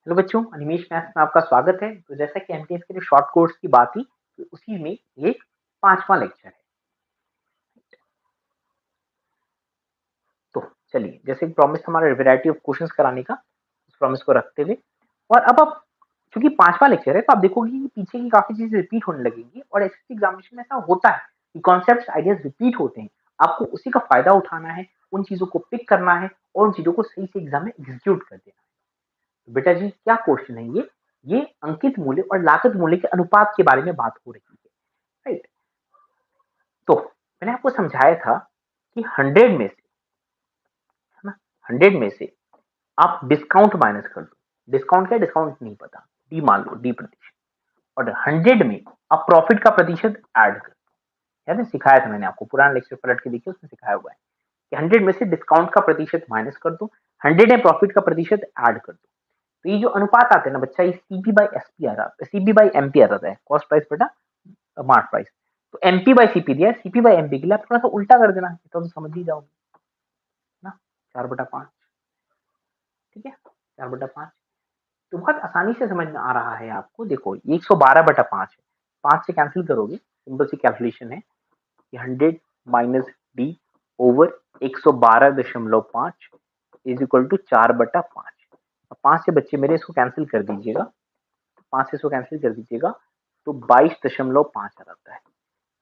Hello बच्चों, Animesh maths में आपका स्वागत है। तो जैसा कि एमटीएस के लिए शॉर्ट कोर्स की बात थी, तो उसी में ये पांचवा लेक्चर है। तो चलिए, जैसे प्रॉमिस हमारा वैरायटी ऑफ क्वेश्चंस कराने का, उस प्रॉमिस को रखते हुए और अब आप चूंकि पांचवा लेक्चर है तो आप देखोगे कि पीछे की काफी चीजें रिपीट होने लगेंगी और एसएससी एग्जामिनेशन में ऐसा होता है कि कॉन्सेप्ट्स आइडियाज रिपीट होते हैं। आपको उसी का फायदा उठाना है, उन चीजों को पिक करना है और उन चीजों को सही से एग्जाम में एग्जीक्यूट कर देना है। तो बेटा जी, क्या क्वेश्चन है ये अंकित मूल्य और लागत मूल्य के अनुपात के बारे में बात हो रही है, राइट। तो मैंने आपको समझाया था कि 100 में से, है ना, 100 में से आप डिस्काउंट माइनस कर दो। डिस्काउंट क्या, डिस्काउंट नहीं पता, डी मान लो, डी प्रतिशत, और 100 में आप प्रॉफिट का प्रतिशत ऐड कर दो। याद है, सिखाया था मैंने आपको, पुराना लेक्चर पलट के देखिए, उसमें सिखाया हुआ है कि 100 में से डिस्काउंट का प्रतिशत माइनस कर दो, 100 में प्रॉफिट का प्रतिशत ऐड कर दो। तो ये जो अनुपात आते हैं ना बच्चा, ये सीपी बाई एसपी आ रहा है, सीपी बाई एमपी आ रहा है, कॉस्ट प्राइस बेटा मार्क प्राइस। तो एमपी बाई सीपी दिया है, सीपी बाई एमपी के लिए आप थोड़ा सा उल्टा कर देना, तो समझ ही जाओगे ना। 4/5, ठीक है, 4/5 तो बहुत आसानी से समझ में आ रहा है आपको। देखो, ये 112/5 है, 5 से कैंसिल करोगे, सिंपल सी कैलकुलेशन है कि 100 minus d over 112.5 is equal to 4/5। अब 5 से बच्चे मेरे इसको कैंसिल कर दीजिएगा, 5 से इसको कैंसिल कर दीजिएगा तो 22.5 आ जाता है,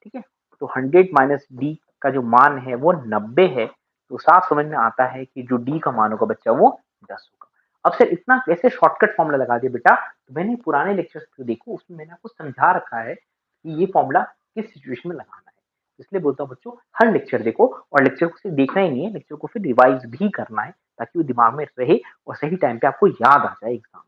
ठीक है। तो 100 माइनस डी का जो मान है वो 90 है। तो साफ समझ में आता है कि जो डी का मान होगा बच्चा वो 10 होगा। अब सर इतना कैसे शॉर्टकट फॉर्मूला लगा दिया बेटा, तो मैंने पुराने लेक्चर्स को देखो, उसमें मैंने आपको समझा रखा है कि ये फॉर्मूला किस सिचुएशन में लगाना है। इसलिए बोलता हूँ बच्चों, हर लेक्चर देखो और लेक्चर को सिर्फ देखना ही नहीं है, लेक्चर को फिर रिवाइज भी करना है ताकि वो दिमाग में रहे और सही टाइम पे आपको याद आ जाए एग्जाम।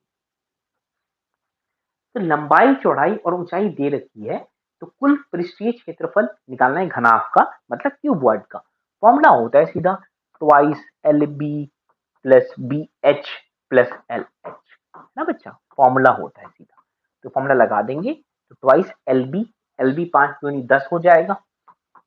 तो लंबाई, चौड़ाई और ऊंचाई दे रखी है, तो कुल पृष्ठीय क्षेत्रफल निकालना है घनाभ का, मतलब क्यूबॉइड का। फॉर्मूला होता है सीधा twice L B plus B H plus L H, ना बच्चा, फॉर्मूला होता है सीधा। तो फॉर्मूला लगा देंगे, तो ट्वाइस एल बी 5 दूनी 10 हो जाएगा,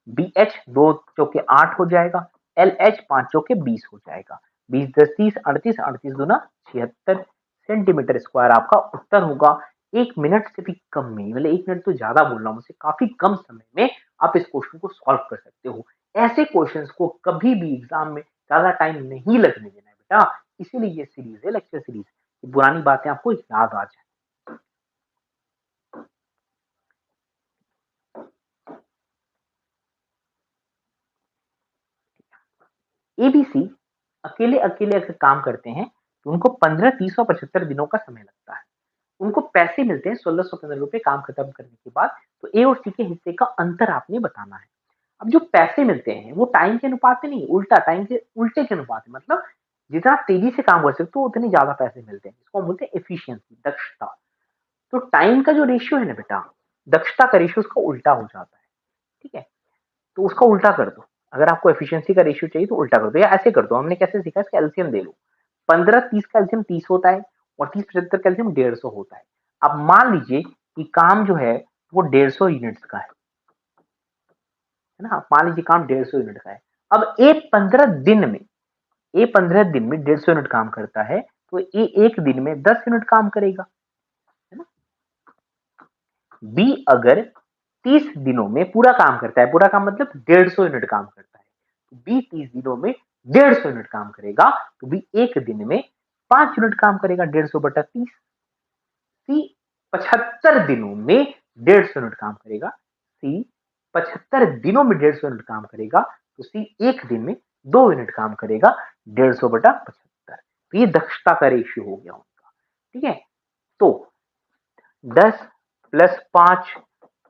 बी एच 2 चौके 8 हो जाएगा, एल एच 5 चौके 20 हो जाएगा। 20 10 30 38, 38 दूना 76 सेंटीमीटर स्क्वायर आपका उत्तर होगा। 1 मिनट से भी कम में, मतलब 1 मिनट तो ज्यादा बोल रहा हूँ मुझसे, काफी कम समय में आप इस क्वेश्चन को सॉल्व कर सकते हो। ऐसे क्वेश्चंस को कभी भी एग्जाम में ज्यादा टाइम नहीं लगने देना है बेटा, इसीलिए ये सीरीज है, लेक्चर सीरीज, पुरानी बातें आपको याद आ जाए। एबीसी अकेले अकेले अगर काम करते हैं तो उनको 15, 30 और 75 दिनों का समय लगता है। उनको पैसे मिलते हैं 1615 रुपए काम खत्म करने के बाद। तो ए और सी के हिस्से का अंतर आपने बताना है। अब जो पैसे मिलते हैं वो टाइम के अनुपात में नहीं, उल्टा टाइम के उल्टे के अनुपात में, मतलब जितना तेजी से काम कर सकते हो उतने ज्यादा पैसे मिलते हैं। इसको हम बोलते हैं एफिशिएंसी, दक्षता। तो टाइम का जो रेशियो है ना बेटा, दक्षता का रेशियो उसका उल्टा हो जाता है, ठीक है। तो उसका उल्टा कर दो, अगर आपको एफिशिएंसी का रेशियो चाहिए तो उल्टा कर दो, या ऐसे कर दो, हमने कैसे सीखा, इसका एलसीएम दे लो। 15-30 का एलसीएम 30 होता है और 30-75 का एलसीएम 150 होता है। अब मान लीजिए कि काम जो है वो 150 यूनिट्स का है ना, मान लीजिए काम 150 यूनिट का है। अब ए 15 दिन में, ए 15 दिन में 150 यूनिट काम करता है, तो ए एक दिन में 10 यूनिट काम करेगा, है ना। बी अगर 30 दिनों में पूरा काम करता है, पूरा काम मतलब 150 यूनिट काम करता है, तो बी 30 दिनों में 150 यूनिट काम करेगा, तो बी एक दिन में 5 यूनिट काम करेगा, 150/30। सी 75 दिनों में 150 यूनिट काम करेगा, सी 75 दिनों में 150 यूनिट काम करेगा, तो सी एक दिन में 2 यूनिट काम करेगा, 150/75। तो ये दक्षता का रेशियो हो गया उनका, ठीक है। तो 10 प्लस 5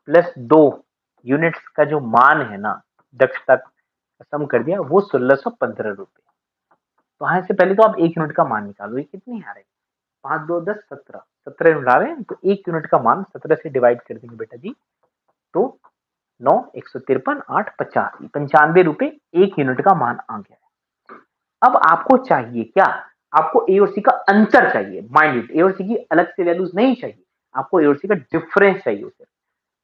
प्लस 2 यूनिट्स का जो मान है ना, दक्षता सम कर दिया, वो 1615 रुपए। तो यहाँ से पहले तो आप एक यूनिट का मान निकालो, ये कितनी आ रही है, 5 2 10 17, 17 यूनिट आ रहे हैं। तो एक यूनिट का मान 17 से डिवाइड कर देंगे बेटा जी, तो 9 153 8 85, 95 रुपए एक यूनिट का मान आ गया है। अब आपको चाहिए क्या, आपको ए और सी का अंतर चाहिए, माइंड इट, ए और सी की अलग से वैल्यूज नहीं चाहिए, आपको ए और सी का डिफरेंस चाहिए उसे।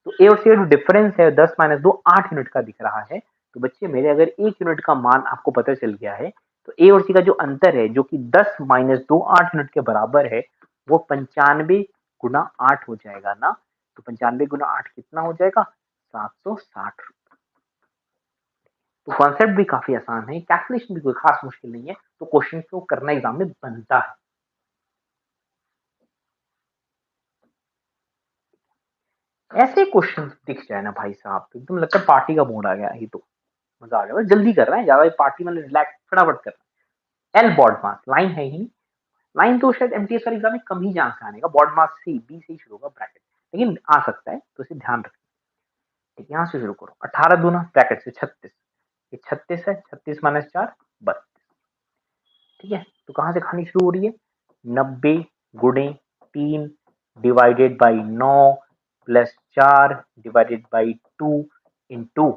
तो ए और सी का जो डिफरेंस है 10 माइनस 2 8 यूनिट का दिख रहा है। तो बच्चे मेरे, अगर एक यूनिट का मान आपको पता चल गया है, तो ए और सी का जो अंतर है जो कि 10 माइनस 2 8 यूनिट के बराबर है, वो 95 गुना 8 हो जाएगा ना, तो 95 गुना 8 कितना हो जाएगा, 760 रुपए। तो कॉन्सेप्ट भी काफी आसान है, कैलकुलेशन भी कोई खास मुश्किल नहीं है, तो क्वेश्चन को करना एग्जाम में बनता है। ऐसे क्वेश्चन दिख जाए ना भाई साहब, तो एकदम लगता है पार्टी का मूड आ गया, ही तो मजा आ गया, बस जल्दी कर रहे हैं, ज्यादा पार्टी में रिलैक्स फटाफट कर रहे हैं। एल बॉड मास लाइन है ही नहीं, लाइन तो शायद एमटीएस वाले एग्जाम में कम ही चांस आने का, बॉड मास से बी से ही शुरू होगा ब्रैकेट, लेकिन आ सकता है, तो इसे ध्यान रखना। ठीक, यहाँ से शुरू करो, 18 दूना ब्रैकेट से 36, ये 36 है, 36 माइनस 4 32। ठीक है, तो कहाँ से खानी शुरू हो रही है, 90 गुणे 3 divided by 9 plus 4 divided by 2 into.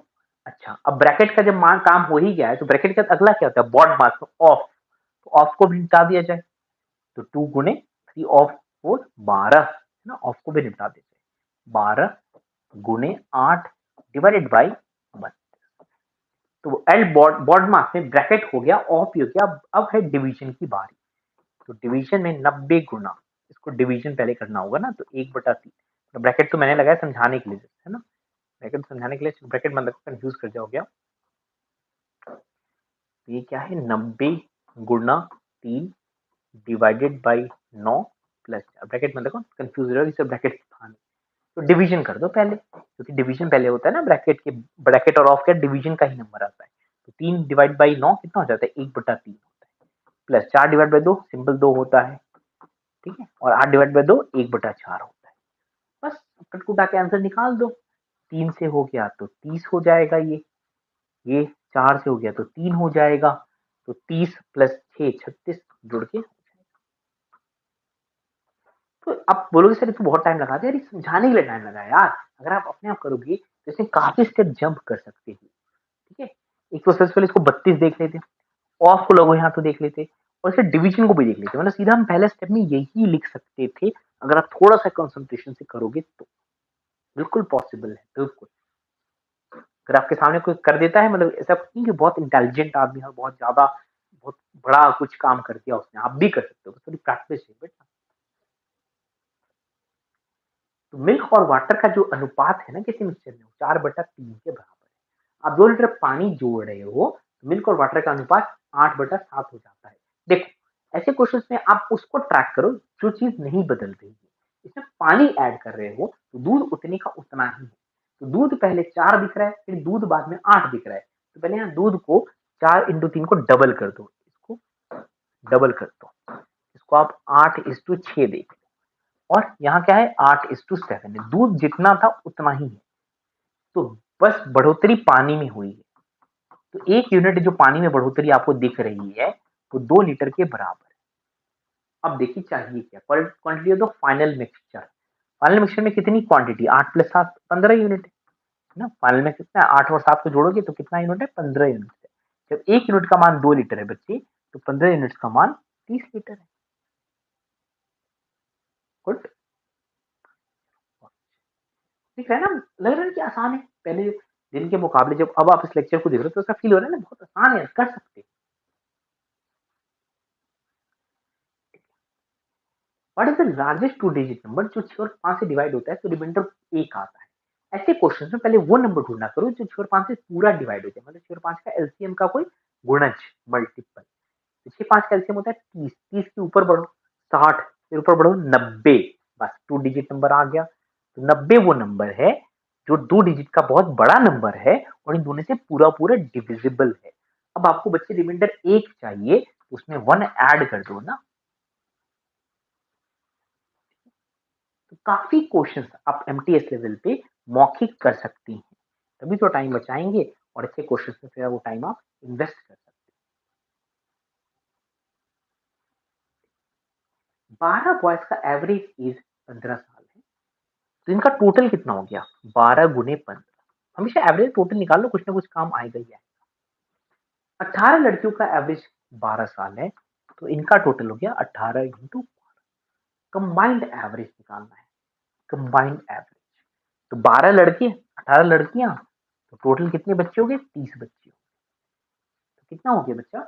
अच्छा, अब ब्रैकेट का जब मान काम हो ही गया है, तो ब्रैकेट का अगला क्या होता है, बॉड मास, तो ऑफ, तो ऑफ को भी निपटा दिया जाए, तो 2 गुणे 3 ऑफ 4 12 है ना, ऑफ को भी निपटा देते हैं, 12 गुणे 8 डिवाइडेड बाई 1। तो एल बॉड बॉड मास में ब्रैकेट हो गया, ऑफ भी हो गया, अब है डिवीजन की बारी। तो डिवीजन में 90 गुना, इसको डिवीजन पहले करना होगा ना, तो 1/3, तो ब्रैकेट तो मैंने लगाया समझाने के लिए, है ना, ब्रैकेट समझाने के लिए, ब्रैकेट मतलब कंफ्यूज कर जाओगे आप। तो ये क्या है, 90 गुना 3 डिवाइडेड बाई 9 प्लस 4, ब्रैकेट मतलब कंफ्यूज हो रहा है, इसे ब्रैकेट स्थान, तो डिवीजन कर दो पहले, क्योंकि डिवीजन पहले होता है ना ब्रैकेट के, ब्रैकेट और ऑफ के डिवीजन का ही नंबर आता है। तो 3 डिवाइड बाई 9 कितना हो जाता है, 1/3 होता है, प्लस 4 डिवाइड बाई 2 सिंपल 2 होता है, ठीक है, और 8 डिवाइड बाई 2 1/4 होता है। बस कटकुटा के आंसर निकाल दो, 3 से हो गया तो 30 हो जाएगा, ये 4 से हो गया तो 3 हो जाएगा, तो 30 प्लस 6 36 जुड़ के। तो आप बोलोगे सर इसको बहुत टाइम लगा दिया, अरे समझाने के लिए टाइम लगा यार, अगर आप अपने आप करोगे तो इसमें काफी स्टेप जंप कर सकते हो। ठीक है, एक तो सबसे पहले इसको 32 देख लेते, ऑफ को लोगो यहाँ तो देख लेते, और फिर डिवीजन को भी देख लेते, मतलब सीधा हम पहले स्टेप में यही लिख सकते थे, अगर आप थोड़ा सा कंसंट्रेशन से करोगे तो बिल्कुल पॉसिबल है, बिल्कुल। अगर आपके सामने कोई कर देता है, मतलब ऐसा नहीं कि बहुत इंटेलिजेंट आदमी है, बहुत ज्यादा बहुत बड़ा कुछ काम कर दिया उसने, आप भी कर सकते हो, थोड़ी प्रैक्टिस है बेटा। तो मिल्क और वाटर का जो अनुपात है ना किसी मिक्सचर में, 4/3 के बराबर है। आप 2 लीटर पानी जोड़ रहे हो, तो मिल्क और वाटर का अनुपात 8/7 हो जाता है। देखो, ऐसे क्वेश्चन में आप उसको ट्रैक करो जो चीज नहीं बदल रही है, इसमें पानी ऐड कर रहे हो तो दूध उतने का उतना ही है, तो दूध पहले 4 दिख रहा है, फिर दूध बाद में 8 दिख रहा है, तो पहले यहाँ दूध को 4 × 3 को डबल कर दो, इसको डबल कर दो, इसको आप 8:6 देख, और यहाँ क्या है, 8:7 है, दूध जितना था उतना ही है, तो बस बढ़ोतरी पानी में हुई है, तो 1 यूनिट जो पानी में बढ़ोतरी आपको दिख रही है वो 2 लीटर के बराबर है। अब देखिए चाहिए क्या, quantity of the final mixture में कितनी क्वांटिटी, 8 + 7 15 यूनिट है ना, फाइनल में कितना है, 8 और 7 को जोड़ोगे तो कितना यूनिट है, 15 यूनिट है। जब 1 यूनिट का मान 2 लीटर है बच्चे, तो 15 यूनिट का मान 30 लीटर है। गुड, दिख रहा है ना, लग रहा है कि आसान है, पहले दिन के मुकाबले जब अब आप इस लेक्चर को देख रहे हो तो ऐसा फील हो रहा है ना, बहुत आसान है, कर सकते हैं। What is the largest 2 digit number जो 6 और 5 से डिवाइड होता है तो रिमाइंडर 1 आता है। ऐसे क्वेश्चन में पहले वो नंबर ढूंढना करो जो 6 और 5 से पूरा डिवाइड हो जाए, मतलब 6 और 5 का एलसीएम का कोई गुणज, मल्टीपल। तो 6 5 का एलसीएम होता है 30, 30 के ऊपर बढ़ो 60, फिर ऊपर बढ़ो 90, बस 2 डिजिट नंबर आ गया। तो 90 वो नंबर है जो 2 डिजिट का बहुत बड़ा नंबर है, और इन दोनों से पूरा पूरा डिविजिबल है। अब आपको बच्चे रिमाइंडर 1 चाहिए, तो उसमें 1 ऐड कर दो ना। तो काफी क्वेश्चंस आप एमटीएस लेवल पे मौखिक कर सकती हैं, तभी तो टाइम बचाएंगे, और अच्छे क्वेश्चंस में फिर वो टाइम आप इन्वेस्ट कर सकते हैं। 12 बॉयज का एवरेज एज 15 साल है, तो इनका टोटल कितना हो गया, 12 × 15, हमेशा एवरेज टोटल निकाल लो, कुछ ना कुछ काम आएगा ही आएगा। 18 लड़कियों का एवरेज 12 साल है, तो इनका टोटल हो गया 18 × कंबाइंड एवरेज निकालना है, कंबाइंड एवरेज। तो 12 लड़के 18 लड़कियां, तो टोटल कितने बच्चे हो गए, 30 बच्चे। तो कितना हो गया बच्चा,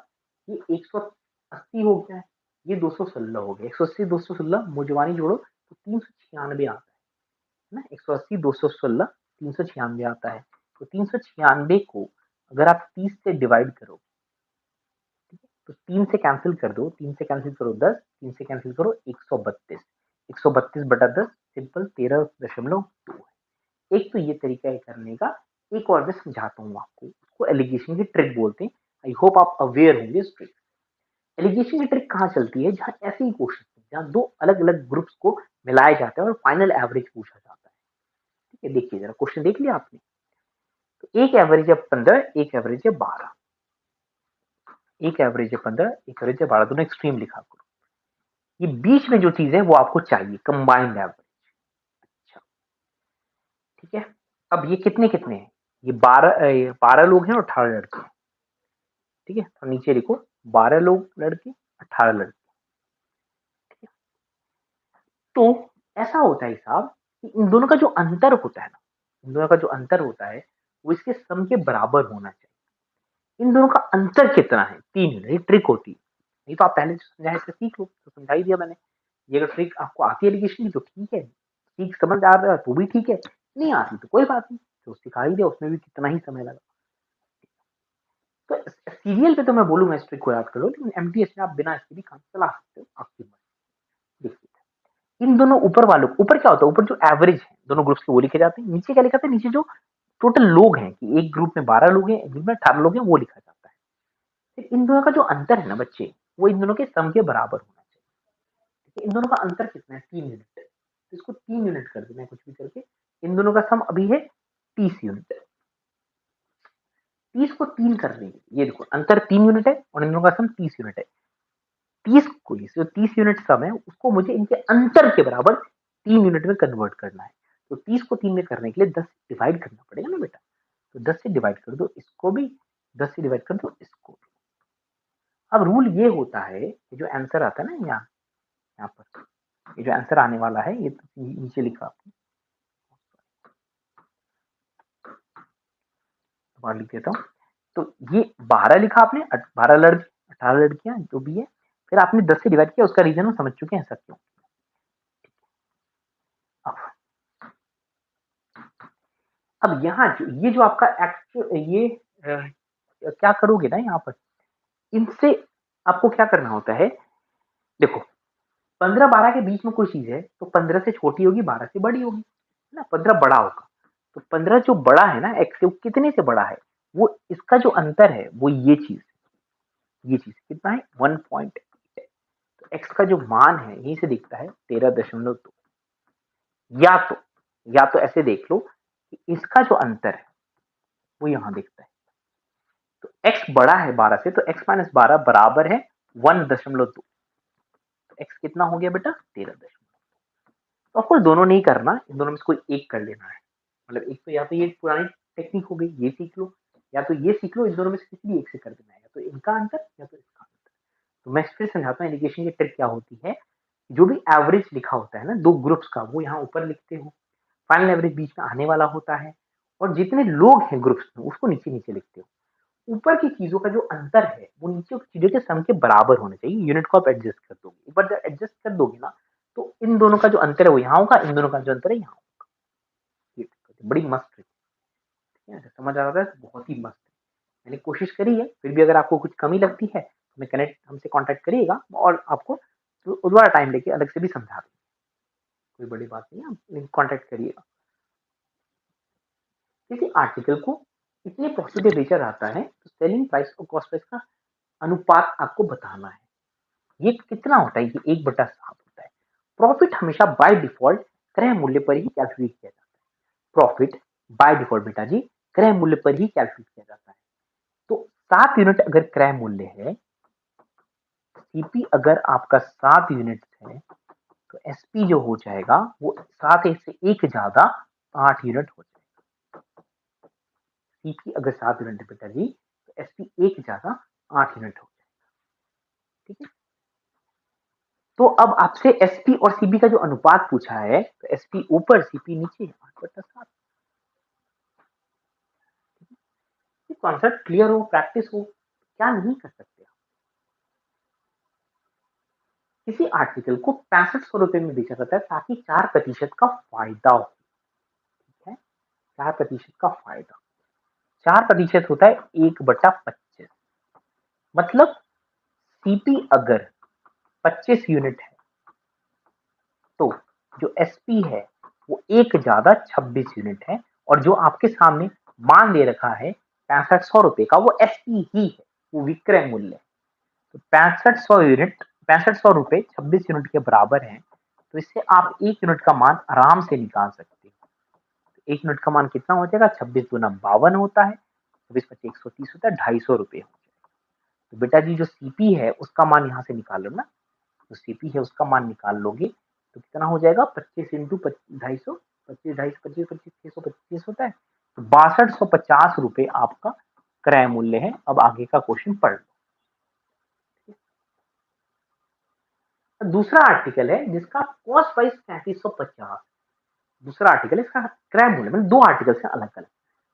ये 180 हो गया है, ये 216 हो गया, 180 216 मुजवानी जोड़ो तो 396 आता है ना। 180 216 396 आता है। तो 396 को अगर आप 30 से डिवाइड करो, तो 3 से कैंसिल कर दो, 3 से कैंसिल करो 10, 3 से कैंसिल करो 132, 132 बटा 10 सिंपल 13.2 है। एक तो ये तरीका है करने का। एक और मैं समझाता हूँ आपको, उसको एलिगेशन की ट्रिक बोलते हैं। आई होप आप अवेयर होंगे इस ट्रिक। एलिगेशन की ट्रिक कहाँ चलती है, जहाँ ऐसे ही क्वेश्चन, जहाँ दो अलग अलग ग्रुप्स को मिलाया जाता है और फाइनल एवरेज पूछा जाता है। ठीक है, देखिए जरा क्वेश्चन देख लिया आपने। तो एक एवरेज है 15, एक एवरेज है 12। एक एवरेज है 15, एक एवरेज है 12, दोनों एक्सट्रीम लिखा करो। ये बीच में जो चीज है वो आपको चाहिए, कंबाइंड एवरेज। अच्छा, ठीक है। अब ये कितने कितने हैं, ये 12 लोग हैं और 18 लड़के हैं। ठीक है, तो नीचे लिखो 12 लोग लड़के, 18 लड़के। ठीक है, तो ऐसा होता है साहब कि इन दोनों का जो अंतर होता है ना, इन दोनों का जो अंतर होता है वो इसके सम के बराबर होना चाहिए। इन दोनों का अंतर कितना है, 3 यूनिट। ये ट्रिक होती है, नहीं तो आप पहले जो समझाए इसे सीख लो, तो समझा ही दिया मैंने। ये अगर ट्रिक आपको आती है एलिगेशन की तो ठीक है, ठीक समझ आ रहा है तो भी ठीक है, नहीं आती तो कोई बात नहीं, तो सिखा ही दिया, उसमें भी कितना ही समय लगा। तो सीरियल पे तो मैं बोलूंगा इस ट्रिक को याद करो, लेकिन एमटीएस में आप बिना इसके भी काम चला सकते हो, आपकी मर्जी। देखिए इन दोनों ऊपर वालों, ऊपर क्या होता है, ऊपर जो एवरेज है दोनों ग्रुप्स के वो लिखे जाते हैं। नीचे क्या लिखा था, नीचे जो टोटल लोग हैं कि एक ग्रुप में 12 लोग हैं, एक ग्रुप में 18 लोग हैं, वो लिखा जाता है। फिर इन दोनों का जो अंतर है ना बच्चे, वो इन दोनों के सम के बराबर होना चाहिए। ठीक है, इन दोनों का अंतर कितना है, 3 यूनिट। तो इसको 3 यूनिट कर देना है कुछ भी करके। इन दोनों का सम अभी है 30 यूनिट। 30 को 3 कर देंगे, ये देखो अंतर 3 यूनिट है और इन दोनों का सम 30 यूनिट है। 30 को, जो 30 यूनिट सम है उसको मुझे इनके अंतर के बराबर 3 यूनिट में कन्वर्ट करना है। तो 30 को 3 में करने के लिए 10 से डिवाइड करना पड़ेगा ना बेटा। तो 10 से डिवाइड कर दो इसको भी, 10 से डिवाइड कर दो इसको भी। अब रूल ये होता है कि जो आंसर आता है ना यहाँ पर, ये जो आंसर आने वाला है, ये नीचे लिखा आपने, दोबारा लिख देता हूँ। तो ये 12 लिखा आपने, 12 लड़के 18 लड़कियां जो भी है, फिर आपने 10 से डिवाइड किया, उसका रीजन हम समझ चुके हैं ऐसा क्यों। अब यहाँ ये जो आपका एक्चुअल ये क्या करोगे ना यहाँ पर, इनसे आपको क्या करना होता है। देखो 15-12 के बीच में कोई चीज है तो 15 से छोटी होगी, 12 से बड़ी होगी, है ना। 15 बड़ा होगा, तो 15 जो बड़ा है ना एक्स से, कितने से बड़ा है, वो इसका जो अंतर है वो ये चीज कितना है 1.8 है। तो एक्स का जो मान है यहीं से दिखता है 13.2। या तो ऐसे देख लो कि इसका जो अंतर है वो यहाँ दिखता है। तो x बड़ा है 12 से, तो x माइनस 12 बराबर है 1.2। तो x कितना हो गया बेटा 13.2। तो आपको दोनों नहीं करना, इन दोनों में से कोई एक कर लेना है। मतलब एक तो या तो ये पुरानी टेक्निक हो गई, ये सीख लो, या तो ये सीख लो, इन दोनों में से किसी भी एक से कर देना है, या तो इनका अंतर या तो इसका अंतर। तो मैं फिर समझाता हूँ एलिगेशन की ट्रिक क्या होती है। जो भी एवरेज लिखा होता है ना दो ग्रुप्स का, वो यहाँ ऊपर लिखते हो, फाइनल एवरेज बीच में आने वाला होता है, और जितने लोग हैं ग्रुप्स में उसको नीचे नीचे लिखते हो। ऊपर की चीजों का जो अंतर है वो नीचे की चीजों के सम के बराबर होना चाहिए। यूनिट को आप एडजस्ट कर दोगे, एक बार जब एडजस्ट कर दोगे ना, तो इन दोनों का जो अंतर है वो यहाँ होगा, इन दोनों का जो अंतर है यहाँ होगा। ये बड़ी मस्त ट्रिक है, समझ आ रहा है, बहुत ही मस्त है। मैंने कोशिश करी है, फिर भी अगर आपको कुछ कमी लगती है तो मैं कनेक्ट हमसे कांटेक्ट करिएगा और आपको दोबारा टाइम लेके अलग से भी समझा दूँ। कोई बड़ी बात नहीं है, आप कांटेक्ट करिएगा। किसी आर्टिकल को इतने प्रॉफिट या बेचा जाता है तो सेलिंग प्राइस और कॉस्ट प्राइस का अनुपात आपको बताना है। ये कितना होता है, ये 1/7 होता है। प्रॉफिट हमेशा बाय डिफॉल्ट क्रय मूल्य पर ही कैलकुलेट किया जाता है। प्रॉफिट बाय डिफॉल्ट बेटा जी क्रय मूल्य पर ही कैलकुलेट किया जाता है। तो 7 यूनिट अगर क्रय मूल्य है, सीपी अगर आपका 7 यूनिट है, तो एसपी जो हो जाएगा वो 7 से एक ज्यादा 8 यूनिट हो जाएगा। सीपी अगर 7 यूनिट है बेटा जी, तो एसपी एक ज्यादा 8 यूनिट हो जाएगा। ठीक है, तो अब आपसे एसपी और सीबी का जो अनुपात पूछा है, तो एसपी ऊपर सीपी नीचे, 8/7। ये कॉन्सेप्ट क्लियर हो, प्रैक्टिस हो, क्या नहीं कर सकते। किसी आर्टिकल को 6500 रुपए में बेचा जाता है ताकि 4% का फायदा हो। ठीक है, 4% का फायदा, 4% होता है 1/25। मतलब सीपी अगर 25 यूनिट है तो जो एसपी है वो एक ज्यादा 26 यूनिट है, और जो आपके सामने मान दे रखा है 6500 रुपए का, वो एसपी ही है, वो विक्रय मूल्य है। तो 6500 यूनिट, 6500 रुपए 26 यूनिट के बराबर है। तो इससे आप 1 यूनिट का मान आराम से निकाल सकते हो। तो 1 यूनिट का मान कितना हो जाएगा, 26×2 52 होता है, 24×25 130 होता है, 250 रुपए। तो बेटा जी जो सीपी है उसका मान यहाँ से निकाल लो ना, तो सीपी है उसका मान निकाल लोगे तो कितना हो जाएगा, 25×250, 25 होता है, तो 6250 रुपए आपका क्रय मूल्य है। अब आगे का क्वेश्चन पढ़ लो। दूसरा आर्टिकल है जिसका कॉस्ट प्राइस 3350, दूसरा आर्टिकल है, इसका क्रय मूल्य, मतलब दो आर्टिकल से अलग अलग।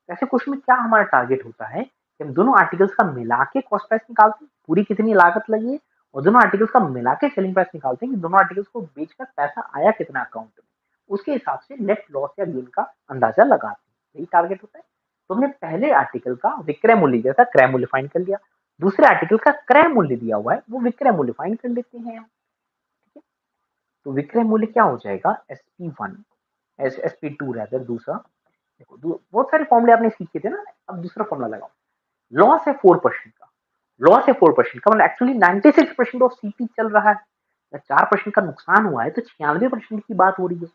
ऐसे क्वेश्चन में क्या हमारा टारगेट होता है कि हम दोनों आर्टिकल्स का मिला के कॉस्ट प्राइस निकालते हैं, पूरी कितनी लागत लगी है, और दोनों आर्टिकल्स का मिला के सेलिंग प्राइस निकालते हैं कि दोनों आर्टिकल्स को बेचकर पैसा आया कितना अकाउंट में, उसके हिसाब से नेट लॉस या गेन का अंदाजा लगाते हैं। यही टारगेट होता है। तो हमने पहले आर्टिकल का विक्रय मूल्य दिया था, क्रय मूल्य फाइंड कर लिया। दूसरे आर्टिकल का क्रय मूल्य दिया हुआ है, वो विक्रय मूल्य फाइंड कर लेते हैं। ठीक है, तो विक्रय मूल्य क्या हो जाएगा, SP1 SP2 रहता है दूसरा। देखो बहुत सारे फॉर्मूले आपने सीखे थे ना, अब दूसरा फॉर्मूला लगाओ। लॉस है 4% का, लॉस है 4% का, मतलब एक्चुअली 96% ऑफ सीपी चल रहा है। 4% का नुकसान हुआ है तो 96% की बात हो रही है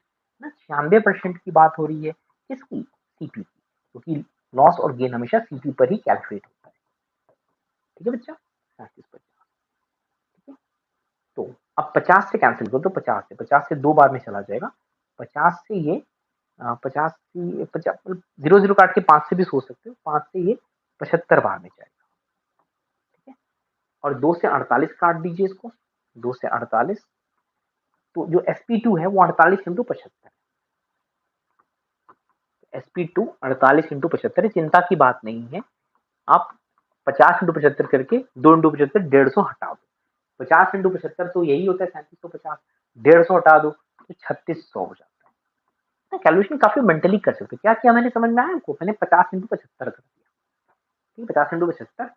ना, 96% की बात हो रही है किसकी, सीपी की, क्योंकि लॉस और गेन हमेशा सीपी पर ही कैलकुलेट होता है। ठीक है बच्चा, 3750। ठीक है, तो अब 50 से कैंसिल करो तो 50 से 2 बार में चला जाएगा। 50 से ये 50 की 50 जीरो जीरो काट के 5 से भी सोच सकते हो, 5 से ये 75 बार में जाएगा। ठीक है, और 2 से 48 काट दीजिए इसको, 2 से 48, तो जो SP2 है वो 48×75, SP2 48×75 है, चिंता की बात नहीं है। आप 50×75 करके 2×75 150 हटा दो, 50×75 तो यही होता है 3750, 150 हटा दो तो 3600 हो जाता है। कैलकुलेशन काफी मेंटली कर सकते हो। क्या किया मैंने, समझ में आया आपको, मैंने 50×75 कर दिया। ठीक है, 50×75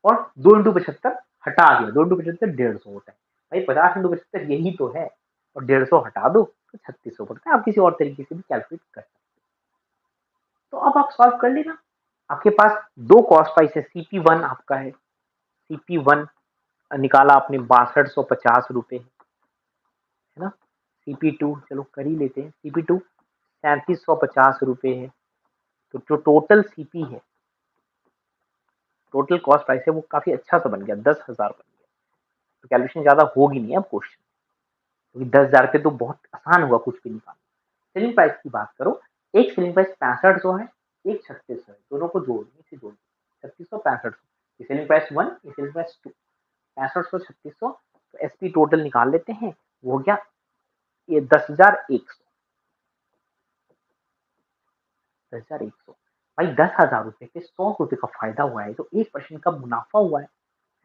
और 2×75 हटा दिया, 2×75 150 होता है। भाई 50×75 यही तो है, और 150 हटा दो तो 3600 पड़ता है। आप किसी और तरीके से भी कैलकुलेट कर सकते हो। तो अब आप सॉल्व कर लेना। आपके पास दो कॉस्ट प्राइस है, CP1 आपका है, CP1 निकाला आपने 6250 रुपए, है ना। CP2 चलो कर ही लेते हैं, CP2 3750 रुपए है। तो जो टोटल सीपी है, टोटल कॉस्ट प्राइस है, वो काफी अच्छा सा बन गया, 10,000 बन गया। तो कैलकुलेशन ज्यादा होगी नहीं अब क्वेश्चन, क्योंकि 10,000 पे तो बहुत आसान हुआ कुछ भी निकालना। सेलिंग प्राइस की बात करो, एक सेलिंग प्राइस 6500 है, एक 3600 है, दोनों को जोड़ 3600 6500, सेलिंग प्राइस 1, सेलिंग प्राइस 2, 6500 3600, तो एसपी टोटल निकाल लेते हैं, वो हो गया ये 10,100, 10,100। भाई 10,000 रुपए पे 100 रुपए का फायदा हुआ है, तो 1% का मुनाफा हुआ है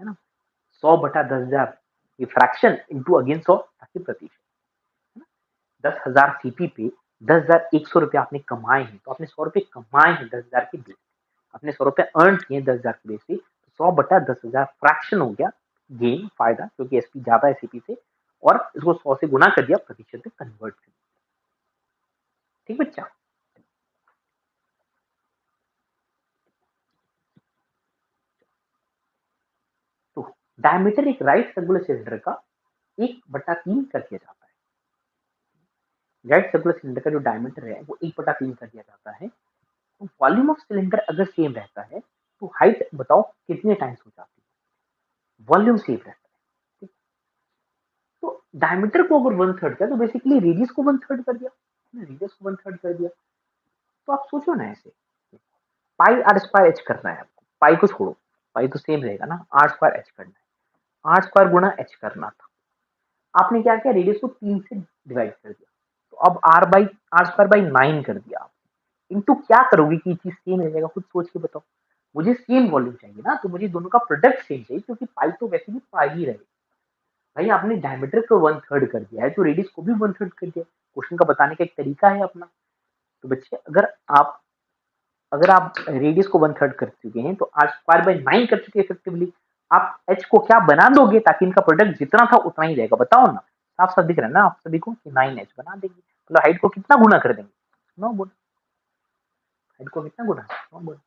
ना। 100/10,000, ये फ्रैक्शन इंटू अगेन 100 ताकि प्रतिशत, 10,000 सीपी पे 10,100 रुपए आपने कमाए हैं, तो आपने 100 रुपए कमाए हैं 10,000 के बेस, आपने 100 रुपए अर्न किए 10,000 के बेस पे, तो 100/10,000 फ्रैक्शन हो गया गेन, फायदा, क्योंकि एसपी ज्यादा है सीपी से, और इसको 100 से गुना कर दिया, प्रतिशत में कन्वर्ट कर दिया। ठीक बच्चा, तो डायमीटर एक राइट सर्कुलर सिलेंडर का 1/3 कर दिया जाता है। राइट सर्कुलर सिलेंडर का जो डायमीटर है वो 1/3 कर दिया जाता है। वॉल्यूम ऑफ सिलेंडर अगर सेम रहता है तो हाइट बताओ कितने टाइम्स हो जाती है, वॉल्यूम सेम रहता है। ठीक? तो डायमीटर को अगर 1/3 किया तो बेसिकली रेडियस को 1/3 कर दिया, रेडियस को 1/3 कर दिया। तो आप सोचो ना ऐसे, पाई आर स्क्वायर एच करना है आपको, पाई को छोड़ो, पाई तो सेम रहेगा ना, आर स्क्वायर एच करना है, आर स्क्वायर गुना एच करना था। आपने क्या किया, रेडियस को 3 से डिवाइड कर दिया, तो अब आर स्क्वायर बाई 9 कर दिया आप। इनटू क्या करोगे कि चीज सेम रह जाएगा, खुद सोच के बताओ। मुझे सेम वॉल्यूम चाहिए ना, तो मुझे दोनों का प्रोडक्ट सेम चाहिए, क्योंकि पाई तो वैसे भी पाई ही रहेगा। भाई आपने डायमीटर को 1/3 कर दिया है तो रेडियस को भी 1/3 कर दिया। क्वेश्चन का बताने का एक तरीका है अपना। तो बच्चे अगर आप रेडियस को 1/3 कर चुके हैं तो आज स्क्वायर बाय 9 कर चुके हैं इफेक्टिवली। आप एच को क्या बना दोगे ताकि इनका प्रोडक्ट जितना था उतना ही रहेगा, बताओ ना। साफ साफ दिख रहा है ना आप सभी को कि 9h बना देंगे, मतलब हाइट को कितना गुना कर देंगे, 9 गुना। हाइट को कितना गुना, 9 गुना।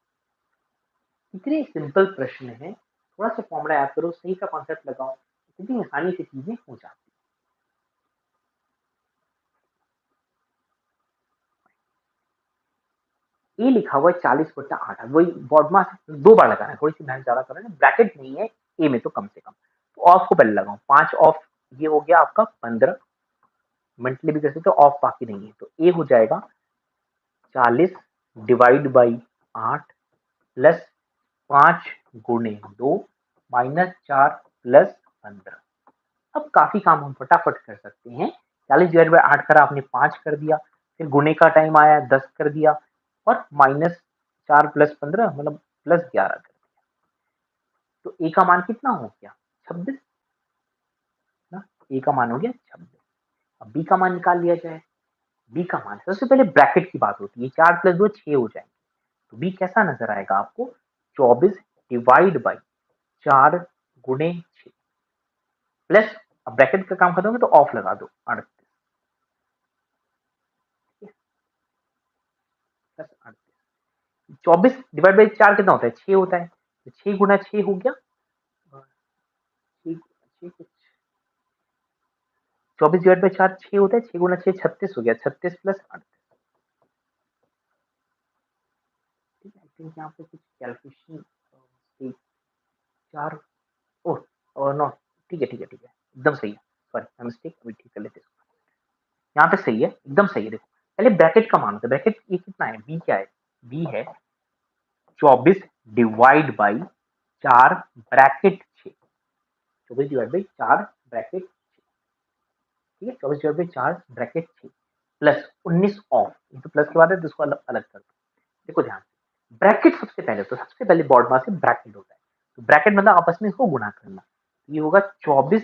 इतने सिंपल प्रश्न है, थोड़ा सा फॉर्मूला याद करो, सही का कॉन्सेप्ट लगाओ, इतनी आसानी से चीजें हो जाती है। ए लिखा हुआ है 40/8, वही बॉडमा दो बार लगाना है, थोड़ी सी मेहनत ज्यादा करना है, ब्रैकेट नहीं है ए में तो कम से कम। तो ऑफ को पहले लगाओ, 5 ऑफ ये हो गया आपका 15, मंथली भी कर सकते हो, ऑफ बाकी नहीं है तो ए हो जाएगा 40 डिवाइड बाई 8 प्लस 5 गुणे 2 माइनस 4 प्लस 15। अब काफी काम हम फटाफट कर सकते हैं। 40 डिवाइड बाई 8 करा आपने 5 कर दिया, फिर गुणे का टाइम आया 10 कर दिया, और माइनस 4 प्लस 15 मतलब प्लस 11 कर दिया। तो ए का मान कितना हो गया, 26 ना। ए का मान हो गया 26। अब बी का मान निकाल लिया जाए। बी का मान, सबसे पहले ब्रैकेट की बात होती है, 4 प्लस 2 6 हो जाएंगे। तो बी कैसा नजर आएगा आपको, 24 डिवाइड बाई 4 गुणे 6 प्लस, अब ब्रैकेट का काम खत्म हो तो ऑफ लगा दो 38 प्लस 38। 24 डिवाइड बाई 4 कितना होता है, 6 होता है, तो 6 गुना 6 हो गया, 24 डिवाइड बाई 4 6 होता है, 6 गुना 6 36 हो गया, 36 प्लस 38। ठीक है, आई थिंक यहाँ पे कुछ कैलकुलेशन 4 और 9, ठीक है ठीक है ठीक है, एकदम सही है, सॉरी मिस्टेक, अभी ठीक कर लेते हैं। यहाँ पे सही है, एकदम सही है। देखो पहले ब्रैकेट का मान होता है, ब्रैकेट ये कितना है, बी क्या है, बी है 24 divide by 4 bracket 6, 24 divide by 4 bracket, ठीक है, 24 divide by 4 bracket 6 plus 19 of, तो प्लस के बाद है तो इसको अलग अलग कर दो। देखो ध्यान से, ब्रैकेट सबसे पहले, तो सबसे पहले बॉर्ड मास से ब्रैकेट होता है, तो ब्रैकेट मतलब आपस में इसको गुणा करना। ये होगा 24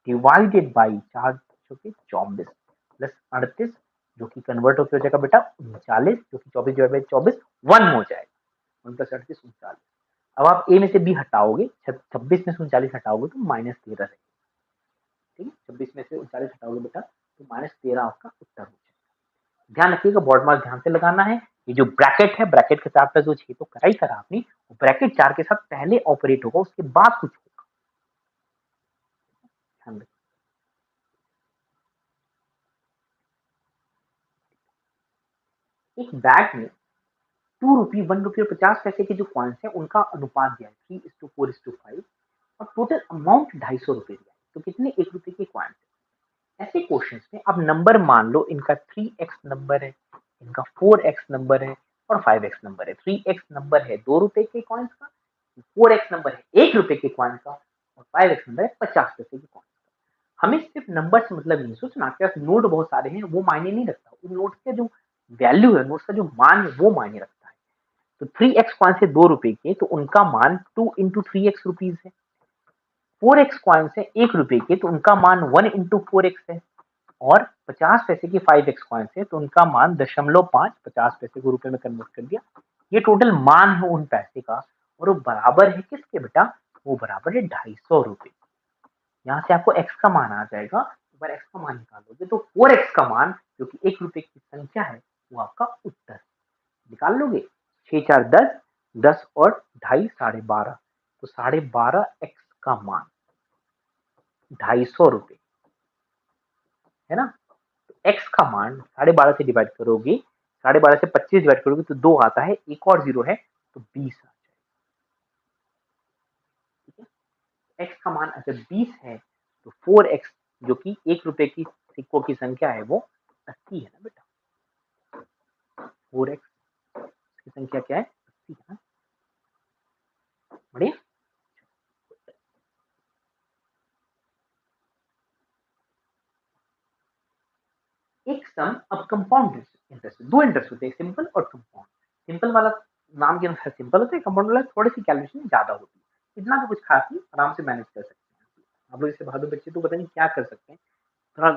डिवाइडेड बाई 4 जो कि 24 प्लस 38 जो कि कन्वर्ट होकर हो जाएगा बेटा 39, जो कि 24 डिवाइड बाई 24 1 हो जाएगा, 1 प्लस 38 39। अब आप ए में से बी हटाओगे, 26 में से 39 हटाओगे तो -13 रहेगा, ठीक है, 26 में से 39 हटाओगे बेटा तो -13 आपका उत्तर हो जाएगा। ध्यान रखिएगा बॉड मास ध्यान से लगाना है। ये जो ब्रैकेट है, ब्रैकेट के साथ जो 6 तो करा ही करा आपने, ब्रैकेट 4 के साथ पहले ऑपरेट होगा उसके बाद कुछ होगा, ध्यान रखिए। एक बैग में 2 रुपये 1 रुपये और 50 पैसे के जो कॉइन्स है उनका अनुपात दिया है 3:4:5 और टोटल अमाउंट 250 रुपए दिया है, तो कितने 1 रुपए के कॉइन्स है। ऐसे क्वेश्चंस में अब नंबर मान लो इनका 3x नंबर है, इनका 4x नंबर है और 5x नंबर है। 3x नंबर है 2 रुपए के कॉइन्स का, 4x नंबर है 1 रुपए के कॉइन का और 5x नंबर है 50 पैसे के कॉइन का। हमें सिर्फ नंबर से मतलब नहीं, सोचना आपके पास नोट बहुत सारे हैं वो मायने नहीं रखता, उन नोट के जो वैल्यू है, नोट का जो मान है वो मायने रखता है। तो 3x कॉइन से 2 रुपए के तो उनका मान 2 इंटू 3x रुपीज है। 4x कॉइन से 1 रुपए के तो उनका मान 1 इंटू 4x है। और 50 पैसे की 5x कॉइन से तो उनका मान 0.5, 50 पैसे को रुपए में कन्वर्ट कर दिया। ये टोटल मान है उन पैसे का, और वो बराबर है किसके बेटा, वो बराबर है 250 रुपए। यहाँ से आपको x का मान आ जाएगा, एक बार x का मान निकालोगे तो 4x का मान जो कि 1 रुपए की संख्या है वो आपका उत्तर निकाल लोगे। 6 4 10, 10 और ढाई 12.5, तो 12.5 x का मान 250 रुपए है ना। तो x का मान 12.5 से डिवाइड करोगे, 12.5 से 25 डिवाइड करोगे तो 2 आता है, एक और 0 है तो 20 आ जाएगा, ठीक है। x का मान अगर 20 है तो 4x जो कि 1 रुपए की सिक्कों की संख्या है वो 80 है ना बेटा, 4x की संख्या क्या है, 80 है ना, बढ़िया। एक सम अब कंपाउंड इंटरेस्ट, दो इंटरेस्ट होते हैं, सिंपल और कंपाउंड। सिंपल वाला नाम के अनुसार सिंपल होता है, कंपाउंड वाला थोड़ी सी कैलकुलेशन ज्यादा होती है, इतना तो कुछ खास नहीं, आराम से मैनेज कर सकते हैं। आप लोग जैसे बहादुर बच्चे तो पता नहीं क्या कर सकते हैं, थोड़ा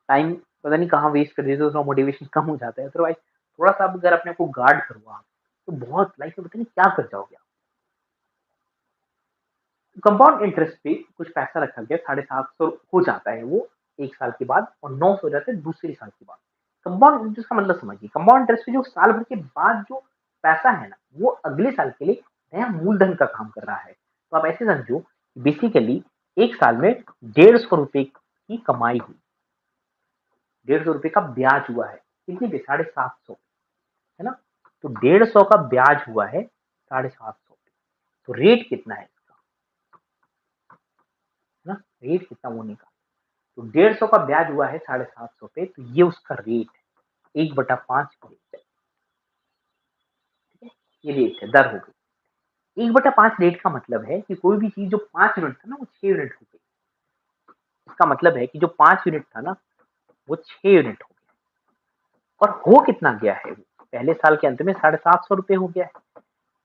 टाइम पता नहीं कहाँ वेस्ट कर देते हो, थोड़ा मोटिवेशन कम हो जाता है। अदरवाइज़ थोड़ा-सा आप अगर अपने आप को गार्ड करो आप, तो बहुत लाइफ में पता नहीं क्या कर जाओगे आप। कंपाउंड इंटरेस्ट पे कुछ पैसा रखा गया, 750 हो जाता है वो 1 साल के बाद और 900 हो जाता है दूसरे साल के बाद। कंपाउंड इंटरेस्ट का मतलब समझिए, कंपाउंड इंटरेस्ट पे जो साल भर के बाद जो पैसा है ना, वो अगले साल के लिए नया मूलधन का काम कर रहा है। तो आप ऐसे समझो, बेसिकली 1 साल में ₹150 की कमाई हुई, ₹150 का ब्याज हुआ है। कितने पे? 750, है ना? तो 150 का ब्याज हुआ है 750 पे। तो रेट कितना है इसका? है ना? रेट कितना वो निकालो। तो 150 का ब्याज हुआ है 750 पे, तो ये उसका रेट है, 1/5 रेट है, ठीक है? ये रेट है, दर हो गई। 1/5 रेट का मतलब है कि कोई भी चीज़ जो 5 यूनिट था ना, वो 6 यूनिट हो गई। इसका मतलब है कि जो 5 यूनिट था ना, वो 6 यूनिट हो गया। और हो कितना गया है वो? पहले साल के अंत में ₹750 हो गया है।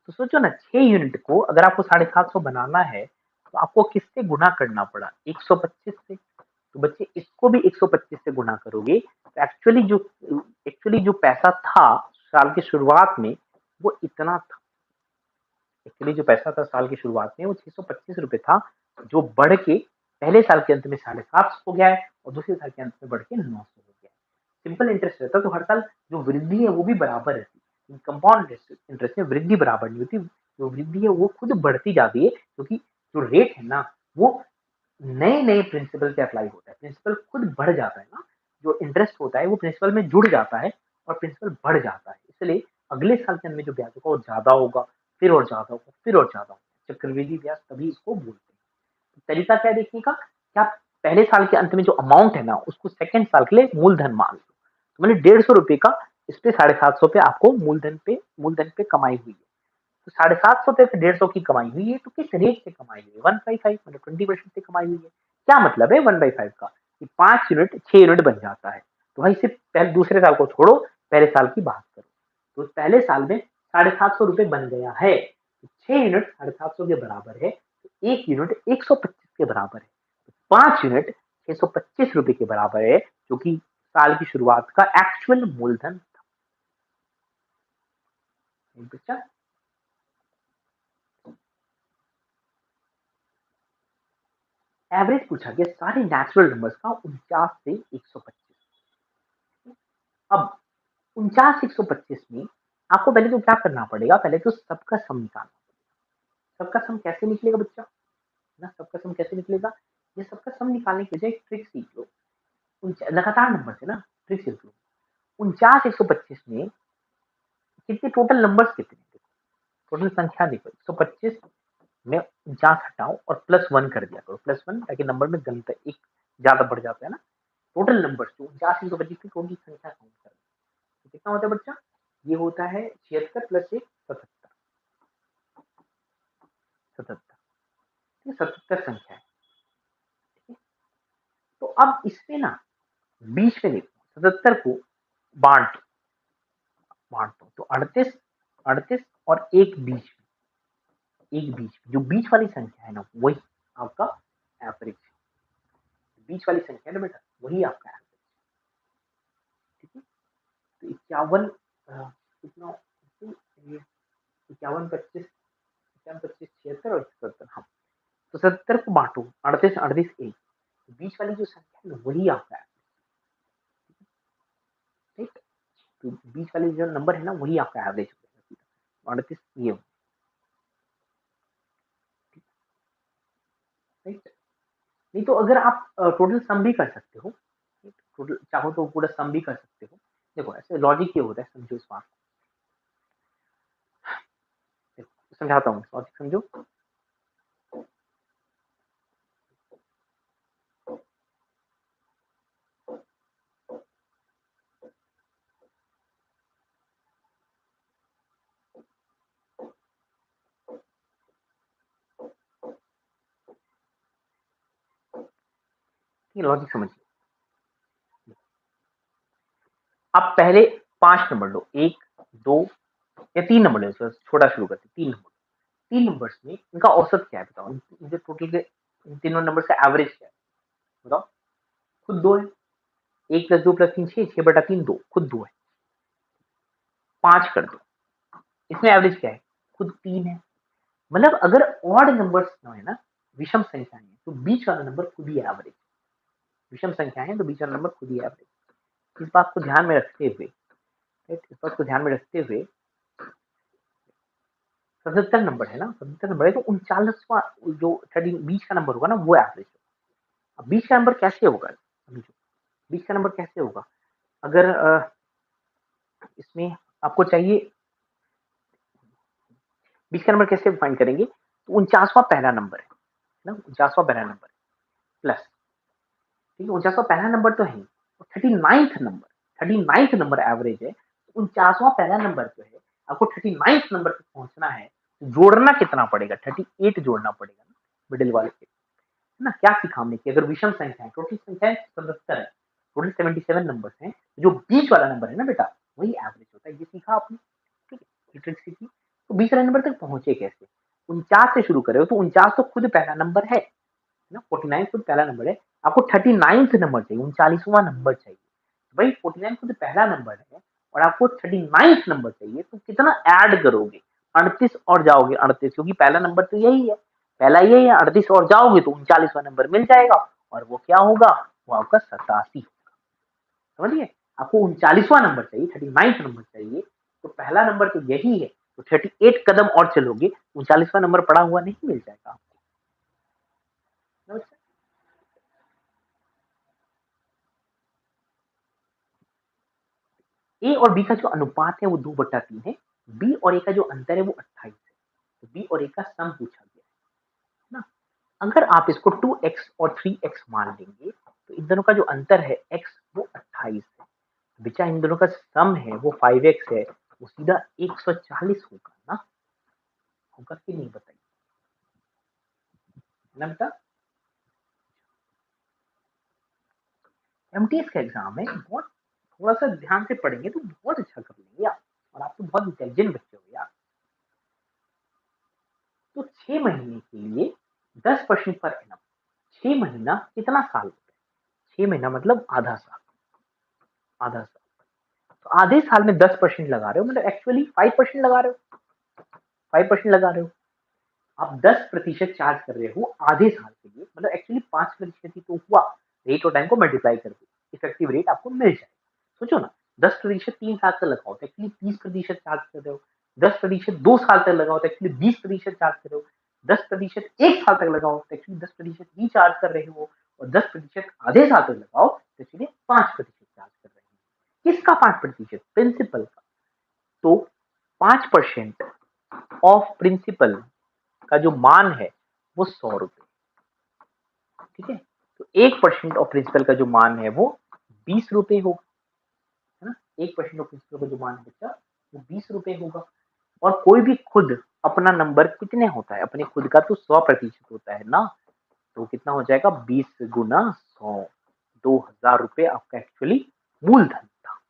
तो सोचो ना, 6 यूनिट को अगर आपको 750 बनाना है, तो आपको किससे गुणा करना पड़ा? 125 से। तो बच्चे इसको भी 125 से गुणा करोगे, तो एक्चुअली जो पैसा था साल की शुरुआत में, वो इतना था। एक्चुअली जो पैसा था साल की शुरुआत में, वो ₹625 था, जो बढ़ के पहले साल के अंत में 750 हो गया है और दूसरे साल के अंत में बढ़ के 900 हो गया है। सिंपल इंटरेस्ट रहता तो हर साल जो वृद्धि है वो भी बराबर रहती। कंपाउंड इंटरेस्ट में वृद्धि बराबर नहीं होती, जो वृद्धि है वो खुद बढ़ती जाती है, क्योंकि जो रेट है ना, वो नए-नए प्रिंसिपल पे अप्लाई होता है। प्रिंसिपल खुद बढ़ जाता है ना, जो इंटरेस्ट होता है वो प्रिंसिपल में जुड़ जाता है और प्रिंसिपल बढ़ जाता है। इसलिए अगले साल के अंत में जो ब्याज होगा वो ज़्यादा होगा, फिर और ज़्यादा होगा, फिर और ज़्यादा होगा। चक्रवृद्धि ब्याज तभी इसको बोलते हैं। तो तरीका क्या है देखने का, कि आप पहले साल के अंत में जो अमाउंट है ना, उसको सेकंड साल के लिए मूलधन मान लो। तो मतलब ₹150 का इस पे 750 पे आपको मूलधन पे कमाई हुई है। तो 750 पे 150 की कमाई हुई है, तो किस रेट से कमाई हुई है? 1/5 मतलब 20% से कमाई हुई है। क्या मतलब है 1/5 का? कि 5 यूनिट 6 यूनिट बन जाता है। तो भाई सिर्फ पहले दूसरे साल को छोड़ो, पहले साल की बात करो। तो पहले साल में 750 बन गया है, तो 6 यूनिट 750 के बराबर है, तो 1 यूनिट 125 के बराबर है। तो 5 यूनिट ₹625 के बराबर है, जो कि साल की शुरुआत का एक्चुअल मूलधन था। बच्चा एवरेज पूछा गया सारे नेचुरल नंबर्स का 49 से 125। अब 49 125 में आपको पहले तो क्या करना पड़ेगा, पहले तो सबका सम निकालना। सबका सम कैसे निकलेगा बच्चा? ना सबका सम कैसे निकलेगा? ये सबका सम निकालने की वजह एक ट्रिक सीख लो। लगातार नंबर से ना ट्रिक सीख लो। 49 125 में कितने टोटल नंबर्स कितने? टोटल संख्या देखो, 125 में 49 हटाओ और +1 कर दिया करो, +1, ताकि नंबर में गलत एक ज्यादा बढ़ जाता है ना। टोटल नंबर जो 49 125 की टोटल संख्या काउंट करना। तो कितना होता है बच्चा? ये होता है 76 प्लस 1 77। 77, 77 संख्या है, ठीक है? तो अब इसमें ना बीच में देखो, 77 को बांट बांट दो, तो 38 38 और एक बीच जो बीच वाली संख्या है ना, वही आपका एवरेज है। बीच वाली संख्या है ना बेटा, वही आपका एवरेज, ठीक है? तो 51 कितना, ये 51 25 51 25 76 और 77, हाँ। तो 70 को बांटो, 38 38 एक, बीच वाली जो संख्या है ना, वही आपका है, ठीक। तो बीच वाली जो नंबर है ना, वही आपका एवरेज हो, 38 ये, राइट। नहीं तो अगर आप टोटल सम भी कर सकते हो, टोटल चाहो तो पूरा सम भी कर सकते हो। देखो ऐसे लॉजिक ये होता है, समझो इस बात को, देखो समझाता हूँ, लॉजिक समझो। ये लॉजिक समझिए। आप पहले 5 नंबर लो, 1 2 या 3 नंबर लो, छोटा शुरू करते हैं, 3 नंबर। 3 नंबर्स में इनका औसत क्या है बताओ? इनके टोटल के इन तीनों नंबर का एवरेज क्या है बताओ? खुद 2 है। 1 + 2 + 3 6, 6/3 2, खुद 2 है। 5 कर दो, इसमें एवरेज क्या है? खुद 3 है। मतलब अगर ऑड नंबर्स है ना, विषम संख्याएं हैं, तो बीच वाला नंबर खुद ही एवरेज। विषम संख्याएं हैं तो बीच वाला नंबर खुद ही एवरेज। इस बात को ध्यान में रखते हुए, इस बात को ध्यान में रखते हुए 77 नंबर है ना, 77 नंबर है तो 39वां जो 30 बीच का नंबर होगा ना वो एवरेज होगा। अब बीच का नंबर कैसे होगा? बीच का नंबर कैसे होगा? अगर इसमें आपको चाहिए बीच का नंबर कैसे फाइंड करेंगे? तो 49वां पहला नंबर है ना, 49वां पहला नंबर प्लस, ठीक है, 49वां पहला नंबर तो है, 39th number, 39th number average है। 49वां पहला नंबर जो है, आपको 39th नंबर तक पहुंचना है, तो जोड़ना कितना पड़ेगा? 38 जोड़ना पड़ेगा ना मिडिल वाले के, है ना? क्या सीखा हमने कि अगर विषम संख्या है, टोटल संख्याएं 77 है, टोटल 77 नंबर्स हैं, जो बीच वाला नंबर है ना बेटा, वही एवरेज होता है। ये सीखा आपने, ठीक है, ये ट्रिक सीखी। तो बीच वाले नंबर तक पहुंचे कैसे? 49 से शुरू करे हो तो 49 तो खुद पहला नंबर है ना, 49 खुद पहला नंबर है। आपको 39th नंबर चाहिए, 39वां नंबर चाहिए। भाई 49 खुद पहला नंबर है और आपको 39th नंबर चाहिए, तो कितना ऐड करोगे? 38 और जाओगे 38, क्योंकि पहला नंबर तो यही है, पहला यही है। 38 और जाओगे तो 39वां नंबर मिल जाएगा, और वो क्या होगा? वो आपका 87। समझिए, आपको 39वां नंबर चाहिए, 39th नंबर चाहिए, तो पहला नंबर तो यही है, तो 38 कदम और चलोगे, 39वां नंबर पड़ा हुआ नहीं मिल जाएगा आपको। ए और बी का जो अनुपात है वो 2/3 है। बी और ए का जो अंतर है वो 28 है। तो बी और ए का सम पूछा गया है ना। अगर आप इसको 2x और 3x मान लेंगे, तो इन दोनों का जो अंतर है x वो 28 है। बेचा इन दोनों का सम है वो 5x है, वो सीधा 140 होगा ना, होगा कि नहीं बताइए ना बेटा। एमटीएस का एग्जाम है, बहुत थोड़ा सा ध्यान से पढ़ेंगे तो बहुत अच्छा कर लेंगे आप, और आप तो बहुत इंटेलिजेंट बच्चे हो यार। तो 6 महीने के लिए 10% पर एनम, 6 महीना कितना साल होता है? 6 महीना मतलब आधा साल, आधा साल। तो आधे साल में 10% लगा रहे हो, मतलब एक्चुअली 5% लगा रहे हो, 5% लगा रहे हो। आप 10% चार्ज कर रहे हो आधे साल के लिए, मतलब एक्चुअली 5% ही तो हुआ। रेट और टाइम को मल्टीप्लाई करके इफेक्टिव रेट आपको मिल जाएगा। सोचो ना, 10% 3 साल तक लगाओ तो एक्चुअली 30% चार्ज कर रहे हो। 10% 2 साल तक लगाओ तो एक्चुअली 20% चार्ज कर रहे हो। 10% 1 साल तक लगाओ तो एक्चुअली 10% ही चार्ज कर रहे हो। और 10% आधे साल तक लगाओ तो एक्चुअली 5% चार्ज कर रहे हो। किसका 5%? प्रिंसिपल का। तो 5% ऑफ प्रिंसिपल का जो मान है वो 100 रुपए, ठीक है। तो 1% ऑफ प्रिंसिपल का जो मान है वो 20 रुपए होगा, है ना। 1% ऑफ प्रिंसिपल का जो मान है बच्चा वो 20 रुपए होगा। और कोई भी खुद अपना नंबर कितने होता है? अपने खुद का तो 100% होता है ना, तो कितना हो जाएगा? 20 × 100, 2000 रुपए आपका एक्चुअली मूलधन था।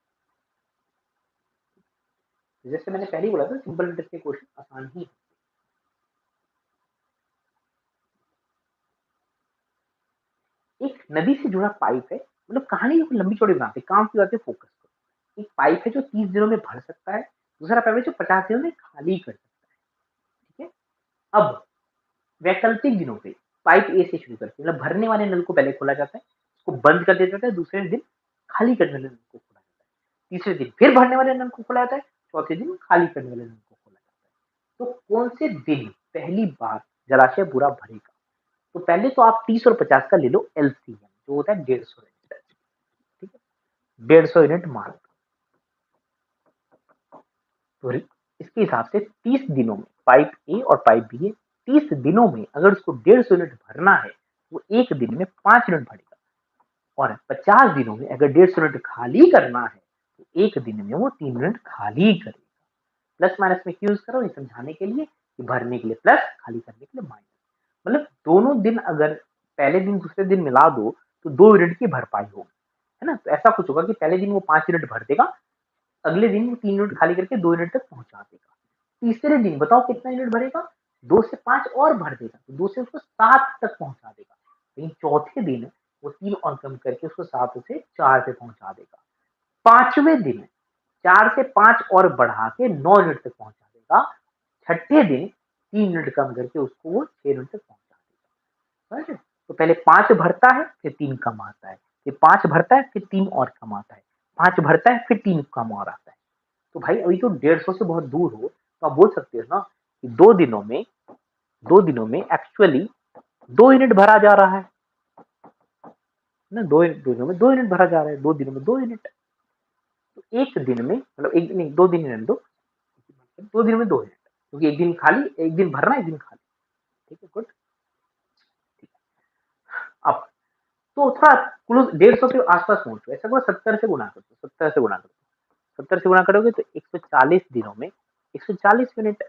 जैसे मैंने पहले ही बोला था, सिंपल इंटरेस्ट के क्वेश्चन आसान ही। एक नदी से जुड़ा पाइप है, मतलब कहानी को लंबी चौड़ी बनाते, काम की बात पे फोकस करो। एक पाइप है जो 30 दिनों में भर सकता है, दूसरा पाइप है जो 50 दिनों में खाली कर सकता है, ठीक है। अब वैकल्पिक दिनों पे पाइप ए से शुरू करके, मतलब भरने वाले नल को पहले खोला जाता है, उसको बंद कर दिया जाता है, दूसरे दिन खाली करने वाले नल को खोला जाता है, तीसरे दिन फिर भरने वाले नल को खोला जाता है, चौथे दिन खाली करने वाले नल को खोला जाता है। तो कौन से दिन पहली बार जलाशय पूरा भरेगा? तो पहले तो आप 30 और 50 का ले लो एलसीएम, जो होता है 150 यूनिट, ठीक है, 150 यूनिट मान। तो इसके हिसाब से 30 दिनों में पाइप ए और पाइप बी है, 30 दिनों में अगर उसको 150 यूनिट भरना है, वो एक दिन में 5 यूनिट भरेगा। और 50 दिनों में अगर 150 यूनिट खाली करना है, तो एक दिन में वो 3 यूनिट खाली करेगा। प्लस माइनस में क्यों यूज करो? ये समझाने के लिए कि भरने के लिए प्लस, खाली करने के लिए माइनस। मतलब दोनों दिन अगर पहले दिन दूसरे दिन मिला दो तो 2 यूनिट की भरपाई होगी, है ना। तो ऐसा कुछ होगा कि पहले दिन वो 5 यूनिट भर देगा, अगले दिन वो 3 यूनिट खाली करके 2 यूनिट तक पहुंचा देगा। तीसरे दिन बताओ कितना यूनिट भरेगा? 2 से 5 और भर देगा, तो 2 से उसको 7 तक पहुंचा देगा। लेकिन चौथे दिन वो 3 और कम करके उसको 7 से 4 पे पहुंचा देगा। 5वें दिन 4 से 5 और बढ़ा के 9 यूनिट तक पहुंचा देगा। छठे दिन 3 यूनिट कम करके उसको वो 6 यूनिट तक पहुंचा देगा। समझ रहे? तो पहले 5 भरता है, फिर 3 कम आता है, फिर 5 भरता है, फिर 3 और कम आता है, 5 भरता है, फिर 3 कम और आता है। तो भाई अभी तो 150 से बहुत दूर हो, तो आप बोल सकते हो ना कि 2 दिनों में एक्चुअली 2 यूनिट भरा जा रहा है ना। 2 दिनों में 2 यूनिट भरा जा रहा है, 2 दिनों में 2 यूनिट। तो एक दिन में मतलब एक नहीं, 2 दिन रहने दो, 2 दिनों में 2 यूनिट, क्योंकि एक दिन खाली, एक दिन भरना, एक दिन खाली। ठीक है, गुड। अब तो थोड़ा क्लोज 150 के आसपास पहुंचो, ऐसा करो 70 से गुणा कर दो, 70 से गुणा कर दो, 70 से गुणा करोगे तो 140 दिनों में 140 यूनिट।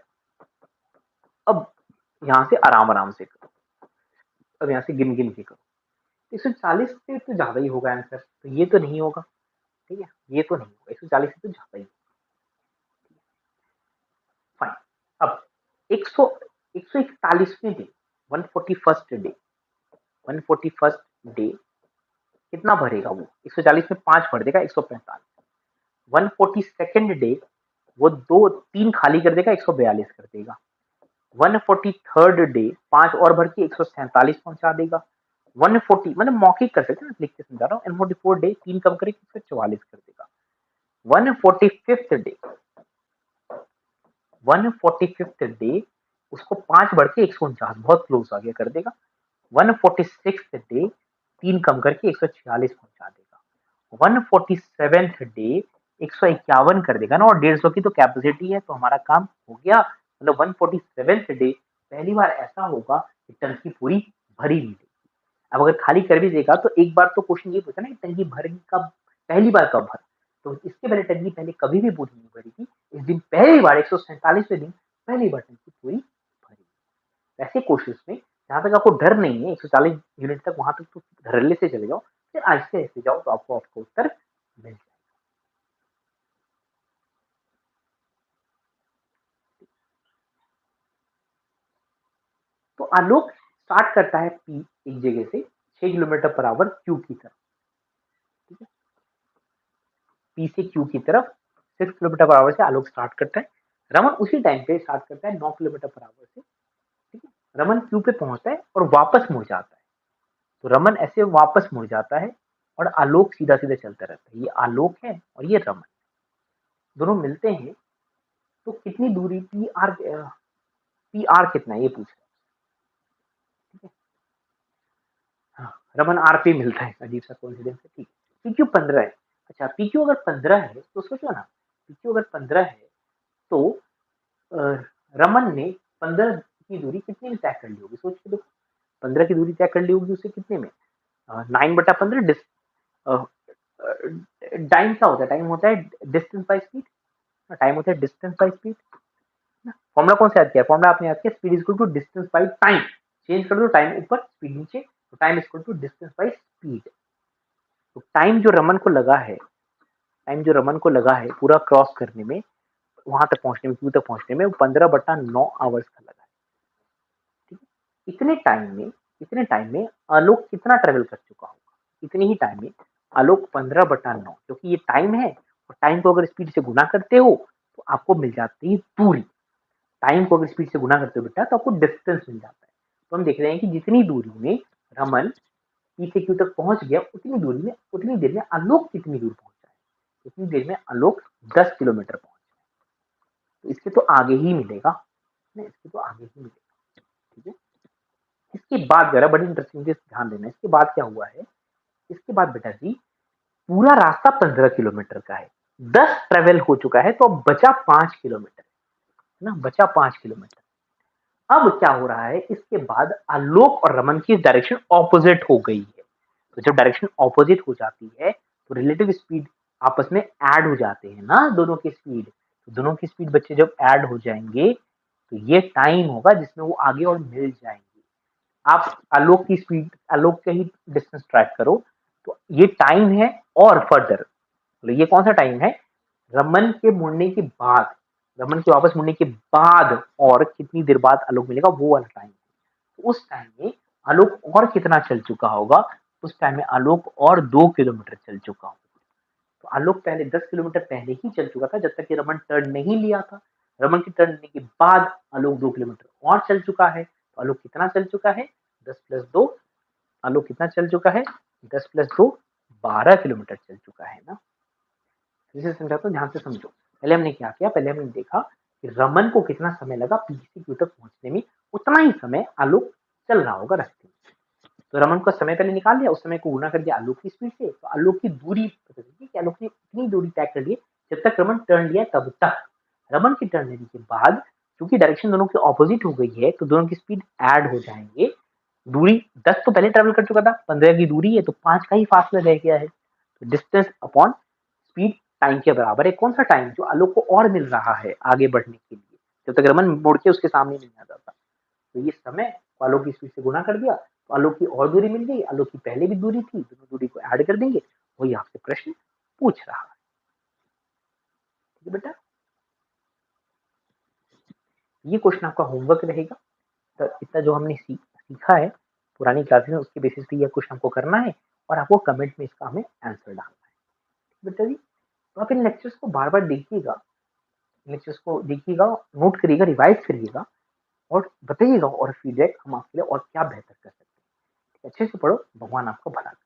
अब यहाँ से आराम आराम से करो, अब यहाँ से गिन गिन के करो। 140 से तो ज्यादा ही होगा आंसर, तो ये तो नहीं होगा। ठीक है, ये तो नहीं होगा, 140 से तो ज्यादा ही। फाइन। अब 100 141वें day, 141st day, 141st day कितना भरेगा वो? 140 में 5 भर देगा, 145। 142nd डे वो 3 खाली कर देगा, 142 कर देगा। 143rd डे 5 और भर के 147 पहुंचा देगा। 140 मतलब मौखिक कर सकते हैं, लिख के समझा रहा हूँ। 144 डे 3 कम करके 144 कर देगा। 145th डे उसको 5 बढ़ के 149, बहुत क्लोज आ गया, कर देगा। 146th डे 3 कम करके 146 पहुंचा देगा। 147th डे 151 कर देगा ना, और 150 की तो कैपेसिटी है, तो हमारा काम हो गया। मतलब 147th डे पहली बार ऐसा होगा कि टंकी पूरी भरी नहीं देगी। अब अगर खाली कर भी देगा तो एक बार तो क्वेश्चन ये पूछा ना कि टंकी भरेगी कब, पहली बार कब भर, तो इसके पहले टंकी पहले कभी भी पूरी नहीं भरेगी। इस दिन पहली बार 147वें दिन पहली बार टंकी पूरी भरेगी। ऐसे कोशिश में जहां तक आपको डर नहीं है 140 यूनिट तक, वहां तक तो धरल्ले से चले जाओ, फिर आहिस्ते आहिस्ते जाओ, तो आपको आपका उत्तर मिल जाए। तो आलोक स्टार्ट करता है पी एक जगह से 6 किलोमीटर पर आवर क्यू की तरफ। ठीक है, पी से क्यू की तरफ 6 किलोमीटर पर आवर से आलोक स्टार्ट करता है। रमन उसी टाइम पे स्टार्ट करता है 9 किलोमीटर पर आवर से। ठीक है, रमन क्यू पे पहुंचता है और वापस मुड़ जाता है। तो रमन ऐसे वापस मुड़ जाता है और आलोक सीधा सीधा चलता रहता है। ये आलोक है और ये रमन, दोनों मिलते हैं। तो कितनी दूरी पी आर कितना है ये पूछ रहे हैं। हाँ, रमन आर पे मिलता है, अजीब सा कोइंसिडेंस है। ठीक, पी क्यू 15 है। अच्छा, पी क्यू अगर 15 है तो सोचो ना, पी क्यू अगर 15 है तो अ, रमन ने 15 की दूरी कितने में तय कर ली होगी, सोच के देखो। 15 की दूरी तय कर ली होगी उसे कितने में? 9/15 टाइम क्या होता है? टाइम होता है डिस्टेंस बाय स्पीड। टाइम होता है डिस्टेंस बाय स्पीड। फॉर्मूला कौन सा याद किया? फॉर्मूला आपने याद किया, speed is equal to distance by time. Change कर दो, टाइम ऊपर स्पीड नीचे, तो time is equal to distance by speed. तो टाइम जो रमन को लगा है, टाइम जो रमन को लगा है पूरा क्रॉस करने में, वहां तक पहुंचने में, क्यू तक पहुंचने में, 15/9 आवर्स का लगा है। ठीक है, इतने टाइम में आलोक कितना ट्रेवल कर चुका होगा? इतने ही टाइम में आलोक 15/9, क्योंकि ये टाइम है, और टाइम को अगर स्पीड से गुना करते हो तो आपको मिल जाती है दूरी। टाइम को अगर स्पीड से गुना करते हो बेटा तो आपको डिस्टेंस मिल जाता है। तो हम देख रहे हैं कि जितनी दूरी में रमन पी से क्यू तक पहुंच गया, उतनी दूरी में, उतनी देर में आलोक कितनी दूर पहुंचा है? उतनी देर में आलोक 10 किलोमीटर पहुंचा है। तो इसके तो आगे ही मिलेगा, नहीं इसके तो आगे ही मिलेगा। ठीक है, इसके बाद जरा बड़ी इंटरेस्टिंग चीज ध्यान देना, इसके बाद क्या हुआ है? इसके बाद बेटा जी पूरा रास्ता 15 किलोमीटर का है, 10 ट्रेवल हो चुका है, तो अब बचा 5 किलोमीटर, है ना, बचा 5 किलोमीटर। अब क्या हो रहा है? इसके बाद आलोक और रमन की डायरेक्शन ऑपोजिट हो गई है। तो जब डायरेक्शन ऑपोजिट हो जाती है तो रिलेटिव स्पीड आपस में ऐड हो जाते हैं ना, दोनों की स्पीड। तो दोनों की स्पीड बच्चे जब ऐड हो जाएंगे तो ये टाइम होगा जिसमें वो आगे और मिल जाएंगे। आप आलोक की स्पीड, आलोक के ही डिस्टेंस ट्रैक करो, तो ये टाइम है। और फर्दर तो ये कौन सा टाइम है? रमन के मुड़ने के बाद रमन के वापस मुड़ने के बाद और कितनी देर बाद आलोक मिलेगा वो वाला टाइम। तो उस टाइम में आलोक और कितना चल चुका होगा? उस टाइम में आलोक और 2 किलोमीटर चल चुका होगा। तो आलोक पहले 10 किलोमीटर पहले ही चल चुका था जब तक कि रमन टर्न नहीं लिया था। रमन के टर्न लेने के बाद आलोक 2 किलोमीटर और चल चुका है। तो आलोक कितना चल चुका है? 10 प्लस 2, आलोक कितना चल चुका है? 10 प्लस 2 12 किलोमीटर चल चुका है ना। इसे समझाता हूँ, ध्यान से समझो। पहले हमने क्या किया? पहले हमने देखा कि रमन को कितना समय लगा पीसीक्यू तक पहुंचने में, उतना ही समय आलोक चल रहा होगा रास्ते में। तो रमन का समय पहले निकाल लिया, उस समय को गुना कर दिया आलोक की स्पीड से, तो आलोक की दूरी पता चली कि आलोक ने इतनी दूरी तय कर ली है जब तक रमन टर्न लिया तब तक। रमन की टर्न लेने के बाद क्योंकि डायरेक्शन दोनों की ऑपोजिट हो गई है तो दोनों की स्पीड ऐड हो जाएंगे। दूरी 10 तो पहले ट्रेवल कर चुका था, 15 की दूरी है तो 5 का ही फासला रह गया है। तो डिस्टेंस अपॉन स्पीड टाइम के बराबर है। कौन सा टाइम? जो आलोक को और मिल रहा है आगे बढ़ने के लिए, जब तक रमन मुड़ के उसके सामने नहीं आ जाता। तो ये समय को आलोक की स्पीड से गुना कर दिया तो आलोक की और दूरी मिल गई। आलोक की पहले भी दूरी थी, दोनों दूरी को ऐड कर देंगे। वही आपसे प्रश्न पूछ रहा है। ठीक है बेटा, ये क्वेश्चन आपका होमवर्क रहेगा। तो इतना जो हमने सीखा है पुरानी क्लासेस में उसके बेसिस पे यह क्वेश्चन आपको करना है और आपको कमेंट में इसका हमें आंसर डालना है। बेटा जी, तो आप इन लेक्चर्स को बार बार देखिएगा, लेक्चर्स को देखिएगा, नोट करिएगा, रिवाइज करिएगा और बताइएगा और फीडबैक हम आपके लिए और क्या बेहतर कर सकते हैं। अच्छे से पढ़ो, भगवान आपको भला करे।